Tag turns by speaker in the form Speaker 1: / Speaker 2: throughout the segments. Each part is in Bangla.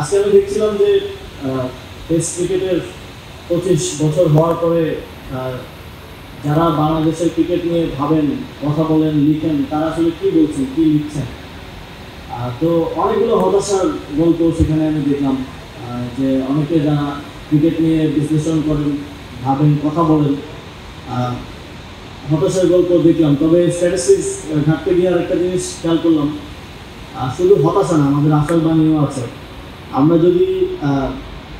Speaker 1: আজকে আমি দেখছিলাম যে টেস্ট ক্রিকেটের 25 বছর হওয়ার পরে যারা বাংলাদেশের ক্রিকেট নিয়ে ভাবেন, কথা বলেন, লিখেন, তারা আসলে কী বলছেন, কী লিখছেন। তো অনেকগুলো হতাশার গল্প সেখানে আমি দেখলাম, যে অনেকে যারা ক্রিকেট নিয়ে বিশ্লেষণ করেন, ভাবেন, কথা বলেন, হতাশার গল্প দেখলাম। তবে স্ট্যাটিস্টিক্স ঘাটতে গিয়ে আরেকটা জিনিস খেয়াল করলাম, শুধু হতাশা না, আমাদের আশার বাণীও আছে। আমরা যদি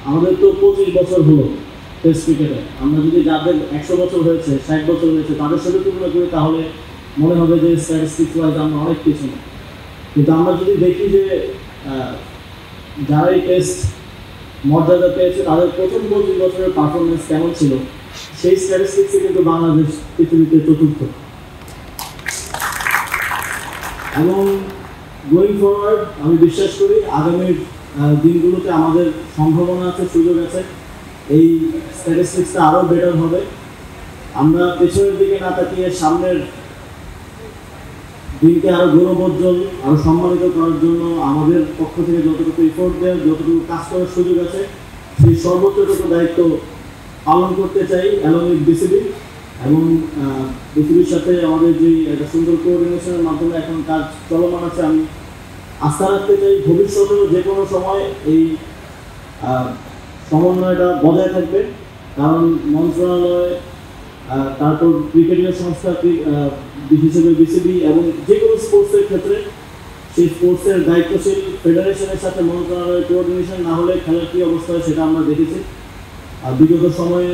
Speaker 1: আমাদের তো 25 বছর হলো টেস্ট ক্রিকেটে, আমরা যদি যাদের 100 বছর হয়েছে, 60 বছর হয়েছে, তাদের সাথে তুলনা করি, তাহলে মনে হবে যে স্ট্যাটিস্টিক্স ওয়াইজ আমরা অনেক পিছনে। কিন্তু আমরা যদি দেখি যে যারা এই টেস্ট মর্যাদা পেয়েছে, তাদের প্রথম 25 বছরের পারফরমেন্স কেমন ছিল, সেই স্ট্যাটিস্টিক্সে কিন্তু বাংলাদেশ পৃথিবীতে চতুর্থ। এবং গোয়িং ফরওয়ার্ড আমি বিশ্বাস করি আগামীর দিনগুলোতে আমাদের সম্ভাবনা আছে, সুযোগ আছে, এই স্ট্যাটিস্টিক্সটা আরও বেটার হবে। আমরা পেছনের দিকে না তাকিয়ে সামনের দিনকে আরও গৌরবোজ্জ্বল, আরও সম্মানিত করার জন্য আমাদের পক্ষ থেকে যতটুকু এফোর্ট দেওয়ার, যতটুকু কাজ করার সুযোগ আছে, সেই সর্বোচ্চটুকু দায়িত্ব পালন করতে চাই অ্যালং উইথ বিসিবি। এবং বিসিবির সাথে আমাদের যে একটা সুন্দর কোঅর্ডিনেশনের মাধ্যমে এখন কাজ চলমান আছে, আমি আস্থা রাখতে চাই ভবিষ্যতেও যে কোনো সময় এই সমন্বয়টা বজায় থাকবে। কারণ মন্ত্রণালয়, তারপর ক্রিকেটীয় সংস্থা হিসেবে বিসিবি এবং যে কোনো স্পোর্টসের ক্ষেত্রে সেই স্পোর্টসের দায়িত্বশীল ফেডারেশনের সাথে মন্ত্রণালয়ের কোঅর্ডিনেশন না হলে খেলার কী অবস্থা হয় সেটা আমরা দেখেছি। বিগত সময়ে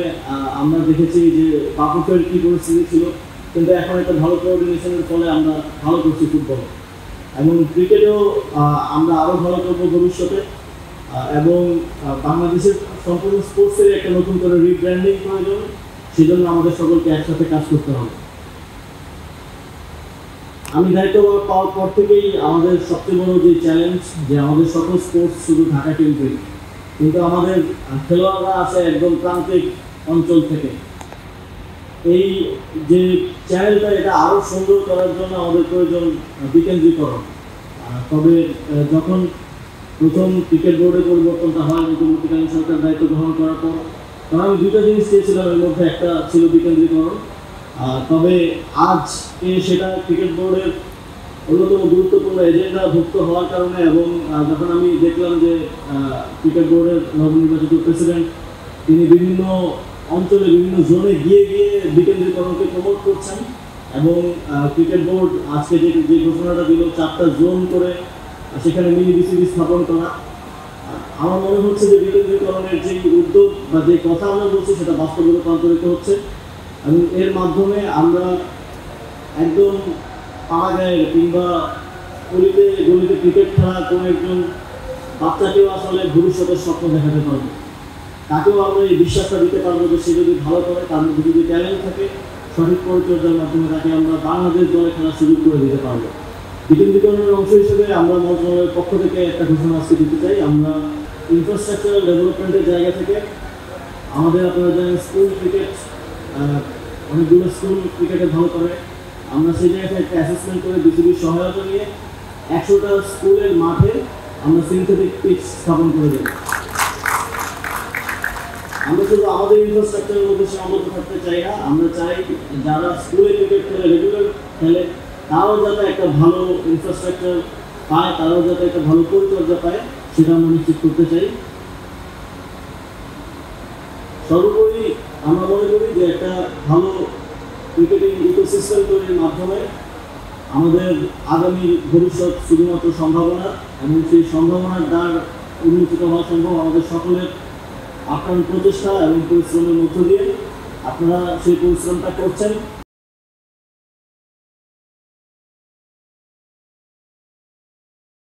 Speaker 1: আমরা দেখেছি যে বাফুফের কী পরিস্থিতি ছিল, কিন্তু এখন একটা ভালো কোঅর্ডিনেশনের ফলে আমরা ভালো করছি ফুটবল এবং ক্রিকেটেও আমরা আরও ভালো করবো ভবিষ্যতে। এবং বাংলাদেশের সম্পূর্ণ স্পোর্টসের একটা নতুন করে রিব্র্যান্ডিং প্রয়োজন, সেজন্য আমাদের সকলকে একসাথে কাজ করতে হবে। আমি দায়িত্ব পাওয়ার পর থেকেই আমাদের সবচেয়ে বড় যে চ্যালেঞ্জ, যে আমাদের সকল স্পোর্টস শুধু ঢাকা কেন্দ্রিক, কিন্তু আমাদের খেলোয়াড়রা আসে একদম প্রান্তিক অঞ্চল থেকে। এই যে চ্যানেলটা, এটা আরও সুন্দর করার জন্য আমাদের প্রয়োজন বিকেন্দ্রীকরণ। তবে যখন প্রথম ক্রিকেট বোর্ডে পরিবর্তনটা হয় অন্তর্বর্তীকালীন সরকার দায়িত্ব গ্রহণ করার পর, তখন আমি দুটো জিনিস চেয়েছিলাম, এর মধ্যে একটা ছিল বিকেন্দ্রীকরণ। তবে আজকে সেটা ক্রিকেট বোর্ডের অন্যতম গুরুত্বপূর্ণ এজেন্ডাভুক্ত হওয়ার কারণে, এবং যখন আমি দেখলাম যে ক্রিকেট বোর্ডের নবনির্বাচিত প্রেসিডেন্ট তিনি বিভিন্ন অঞ্চলে, বিভিন্ন জোনে গিয়ে গিয়ে বিকেন্দ্রীকরণকে প্রমোট করছেন, এবং ক্রিকেট বোর্ড আজকে যে ঘোষণাটা দিল 4টা জোন করে সেখানে মিনি বিসিবি স্থাপন করা, আমার মনে হচ্ছে যে বিকেন্দ্রীকরণের যে উদ্যোগ বা যে কথা আমরা বলছি সেটা বাস্তবে রূপান্তরিত হচ্ছে। এবং এর মাধ্যমে আমরা একদম পাড়াগাঁয়ের কিংবা গলিতে গলিতে ক্রিকেট খেলা কোনো একজন বাচ্চাকেও আসলে ভবিষ্যতের স্বপ্ন দেখাতে পারবো। তাকেও আমরা এই বিশ্বাসটা দিতে পারবো যে সে যদি ভালো করে, তার মধ্যে যদি ট্যালেন্ট থাকে, সঠিক পরিচর্যার মাধ্যমে তাকে আমরা বাংলাদেশ দলে খেলার সুযোগ করে দিতে পারবো। বিকেন্দ্রীকরণের অংশ হিসেবে আমরা মন্ত্রণালয়ের পক্ষ থেকে একটা ঘোষণা আজকে দিতে চাই। আমরা ইনফ্রাস্ট্রাকচারাল ডেভেলপমেন্টের জায়গা থেকে আমাদের, আপনারা জানেন, স্কুল ক্রিকেট, অনেকগুলো স্কুল ক্রিকেটে ভালো করে, আমরা সেই জায়গায় একটা অ্যাসেসমেন্ট করে বিসিবির সহায়তা নিয়ে 100টা স্কুলের মাঠে আমরা সিনথেটিক পিচ স্থাপন করে দেব। আমরা শুধু আমাদের ইনফ্রাস্ট্রাকচারের মধ্যে সীমাবদ্ধ থাকতে চাই না, আমরা চাই যারা স্কুলে ক্রিকেট খেলে, রেগুলার খেলে, তারাও যাতে একটা ভালো ইনফ্রাস্ট্রাকচার পায়, তারাও যাতে একটা ভালো পরিচর্যা পায়, সেটা আমরা নিশ্চিত করতে চাই। সর্বোপরি আমরা মনে করি যে একটা ভালো ক্রিকেটিং ইকোসিস্টেম তৈরির মাধ্যমে আমাদের আগামী ভবিষ্যৎ শুধুমাত্র সম্ভাবনা, এবং সেই সম্ভাবনার দ্বার উন্মোচিত হওয়া সম্ভব আমাদের সকলের আপ্রাণ প্রচেষ্টা এবং পরিশ্রমের মধ্য দিয়ে। আপনারা সেই পরিশ্রমটা করছেন,